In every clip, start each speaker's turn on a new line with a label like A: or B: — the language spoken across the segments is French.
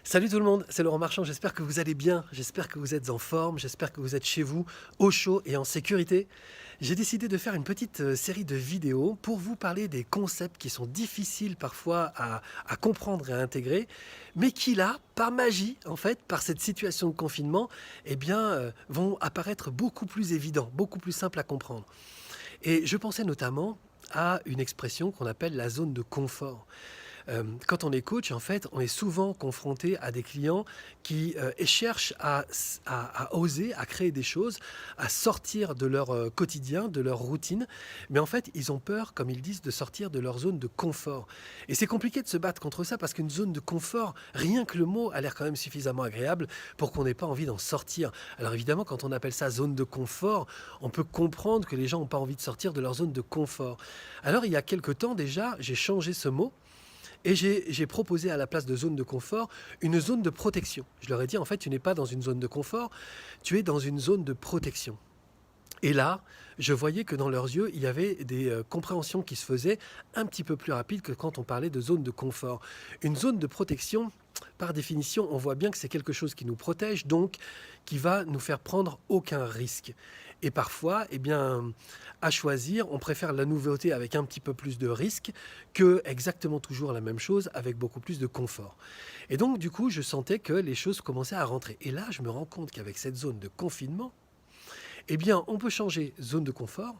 A: Salut tout le monde, c'est Laurent Marchand, j'espère que vous allez bien, j'espère que vous êtes en forme, j'espère que vous êtes chez vous, au chaud et en sécurité. J'ai décidé de faire une petite série de vidéos pour vous parler des concepts qui sont difficiles parfois à comprendre et à intégrer, mais qui là, par magie, en fait, par cette situation de confinement, vont apparaître beaucoup plus évidents, beaucoup plus simples à comprendre. Et je pensais notamment à une expression qu'on appelle la zone de confort. Quand on est coach, en fait, on est souvent confronté à des clients qui cherchent à oser, à créer des choses, à sortir de leur quotidien, de leur routine. Mais en fait, ils ont peur, comme ils disent, de sortir de leur zone de confort. Et c'est compliqué de se battre contre ça parce qu'une zone de confort, rien que le mot a l'air quand même suffisamment agréable pour qu'on n'ait pas envie d'en sortir. Alors évidemment, quand on appelle ça zone de confort, on peut comprendre que les gens n'ont pas envie de sortir de leur zone de confort. Alors il y a quelque temps déjà, j'ai changé ce mot. Et j'ai proposé à la place de zone de confort une zone de protection. Je leur ai dit, en fait, tu n'es pas dans une zone de confort, tu es dans une zone de protection. Et là, je voyais que dans leurs yeux, il y avait des compréhensions qui se faisaient un petit peu plus rapides que quand on parlait de zone de confort. Une zone de protection, par définition, on voit bien que c'est quelque chose qui nous protège, donc qui va nous faire prendre aucun risque. Et parfois, à choisir, on préfère la nouveauté avec un petit peu plus de risque que exactement toujours la même chose avec beaucoup plus de confort. Et donc, du coup, je sentais que les choses commençaient à rentrer. Et là, je me rends compte qu'avec cette zone de confinement, on peut changer zone de confort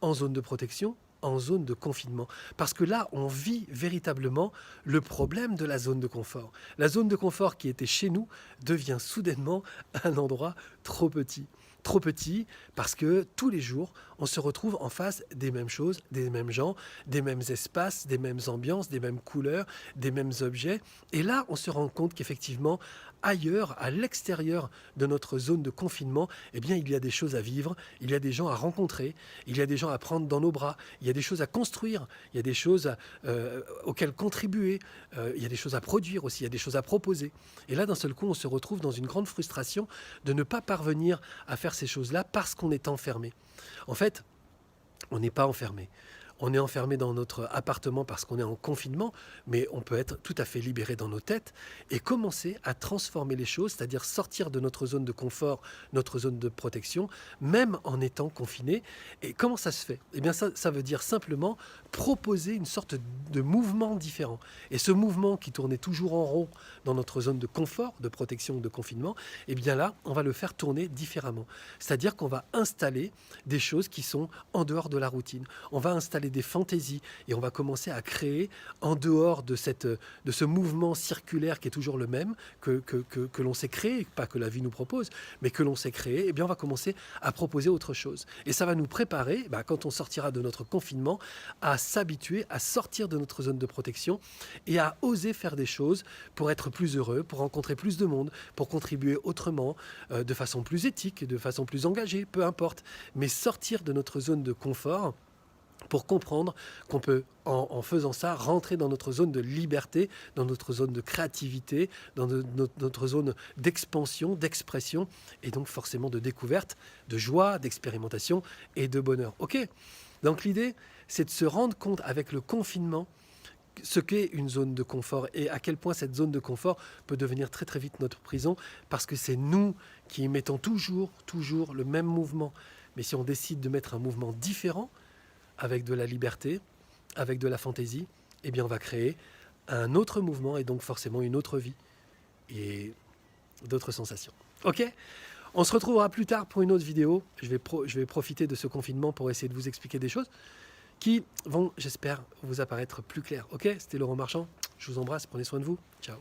A: en zone de protection, en zone de confinement. Parce que là, on vit véritablement le problème de la zone de confort. La zone de confort qui était chez nous devient soudainement un endroit trop petit. Trop petit parce que tous les jours, on se retrouve en face des mêmes choses, des mêmes gens, des mêmes espaces, des mêmes ambiances, des mêmes couleurs, des mêmes objets. Et là, on se rend compte qu'effectivement, ailleurs, à l'extérieur de notre zone de confinement, il y a des choses à vivre, il y a des gens à rencontrer, il y a des gens à prendre dans nos bras, il y a des choses à construire, il y a des choses auxquelles contribuer, il y a des choses à produire aussi, il y a des choses à proposer. Et là, d'un seul coup, on se retrouve dans une grande frustration de ne pas parvenir à faire ces choses-là parce qu'on est enfermé. En fait, on n'est pas enfermé. On est enfermé dans notre appartement parce qu'on est en confinement, mais on peut être tout à fait libéré dans nos têtes et commencer à transformer les choses, c'est-à-dire sortir de notre zone de confort, notre zone de protection, même en étant confiné. Et comment ça se fait ? Ça veut dire simplement proposer une sorte de mouvement différent. Et ce mouvement qui tournait toujours en rond dans notre zone de confort, de protection, de confinement, là, on va le faire tourner différemment. C'est-à-dire qu'on va installer des choses qui sont en dehors de la routine. On va installer des fantaisies et on va commencer à créer en dehors de ce mouvement circulaire qui est toujours le même, que l'on s'est créé, pas que la vie nous propose, mais que l'on s'est créé, on va commencer à proposer autre chose. Et ça va nous préparer, quand on sortira de notre confinement, à s'habituer à sortir de notre zone de protection et à oser faire des choses pour être plus heureux, pour rencontrer plus de monde, pour contribuer autrement, de façon plus éthique, de façon plus engagée, peu importe. Mais sortir de notre zone de confort pour comprendre qu'on peut, en faisant ça, rentrer dans notre zone de liberté, dans notre zone de créativité, dans notre zone d'expansion, d'expression, et donc forcément de découverte, de joie, d'expérimentation et de bonheur. Ok ? Donc l'idée, c'est de se rendre compte avec le confinement ce qu'est une zone de confort et à quel point cette zone de confort peut devenir très très vite notre prison parce que c'est nous qui mettons toujours le même mouvement. Mais si on décide de mettre un mouvement différent, avec de la liberté, avec de la fantaisie, on va créer un autre mouvement et donc forcément une autre vie et d'autres sensations. Ok ? On se retrouvera plus tard pour une autre vidéo. Je vais profiter de ce confinement pour essayer de vous expliquer des choses qui vont, j'espère, vous apparaître plus claires. Ok ? C'était Laurent Marchand. Je vous embrasse. Prenez soin de vous. Ciao.